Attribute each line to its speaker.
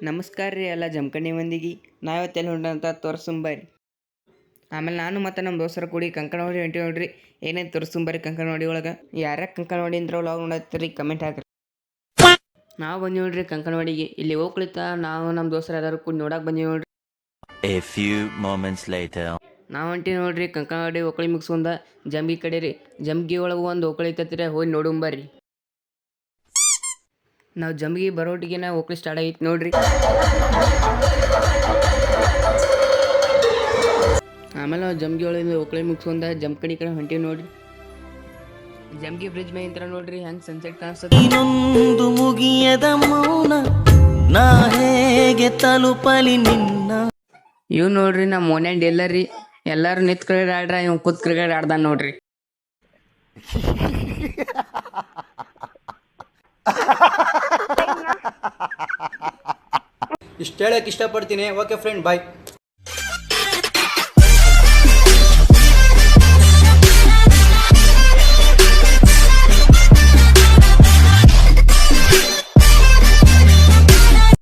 Speaker 1: ನಮಸ್ಕಾರ ರೀ ಎಲ್ಲ ಜಮಖಂಡಿ ಮಂದಿಗೆ. ನಾವಿವತ್ತೆಲ್ಲಿ ಹೊಂಟಂತ ತೋರಿಸುಂಬರಿ. ಆಮೇಲೆ ನಾನು ಮತ್ತು ನಮ್ಮ ದೋಸ್ತರ ಕೂಡಿ ಕಂಕಣವಾಡಿ ಹೊಂಟಿ ನೋಡ್ರಿ. ಏನೇನು ತೋರಿಸುಂಬರಿ ಕಂಕಣವಾಡಿ ಒಳಗೆ. ಯಾರ್ಯಾರು ಕಂಕಣವಾಡಿ ಅಂದ್ರೆ ವ್ಲಾಗ್ ನೋಡತ್ತೀರಿ ಕಮೆಂಟ್ ಹಾಕ್ರಿ. ನಾವು ಬಂದೀವಿ ನೋಡ್ರಿ ಕಂಕಣವಾಡಿಗೆ. ಇಲ್ಲಿ ಹೋಗ್ಲಿತ್ತ ನಾವು ನಮ್ಮ ದೋಸ್ತರ ಎಲ್ಲರೂ ಕೂಡಿ ನೋಡಕ್ಕೆ ಬಂದೀವಿ ನೋಡ್ರಿ.
Speaker 2: A few moments later.
Speaker 1: ನಾವು ಹೊಂಟೀವಿ ನೋಡ್ರಿ ಕಂಕಣವಾಡಿ ಒಕ್ಕಳಿ ಮುಗಿಸ್ಕೊಂಡ ಜಂಬಿ ಕಡೆ ರೀ. ಜಂಬಿಗೆ ಒಳಗೆ ಒಂದು ಒಕ್ಕಳಿ ಐತತ್ರಿ, ಹೋಗಿ ನೋಡುಂಬರ್ರಿ. ನಾವು ಜಂಬಿಗೆ ಬರೋಟಿಗೆ ನಾವು ಒಕ್ಕಳಿ ಸ್ಟಾರ್ಟ್ ಆಗೈತೆ ನೋಡ್ರಿ. ಆಮೇಲೆ ನಾವು ಜಂಬಿಗೆ ಒಳಗಿಂದ ಒಕ್ಕಳಿ ಮುಗಿಸ್ಕೊಂಡ ಜಂಬಕಡಿ ಕಡೆ ಹೊಂಟೀವಿ ನೋಡ್ರಿ. ಜಂಬಿಗೆ ಬ್ರಿಡ್ಜ್ ಮೇಲೆ ನಿಂತರ ನೋಡ್ರಿ ಹೆಂಗೆ ಸನ್ಸೆಟ್ ಕಾಣಿಸ್ತದೆ.
Speaker 3: ಇನ್ನೊಂದು ಮುಗಿಯದ ಮೌನ ನಾ ಹೇಗೆ ತಲುಪಲಿ ನಿನ್ನ.
Speaker 1: ಇವ್ ನೋಡ್ರಿ ನಮ್ಮ ಮೋನ್ಯಾಂಡ್ ಎಲ್ಲರಿ ಎಲ್ಲರೂ ನಿಂತ್ ಕ್ರಿಕೆಟ್ ಆಡ್ರ, ಇವ್ ಕೂತ್ ಕ್ರಿಕೆಟ್ ಆಡ್ದಾನ ನೋಡ್ರಿ.
Speaker 4: ಇಷ್ಟು ಹೇಳಕ್ಕೆ ಇಷ್ಟಪಡ್ತೀನಿ. ಓಕೆ ಫ್ರೆಂಡ್, ಬಾಯ್.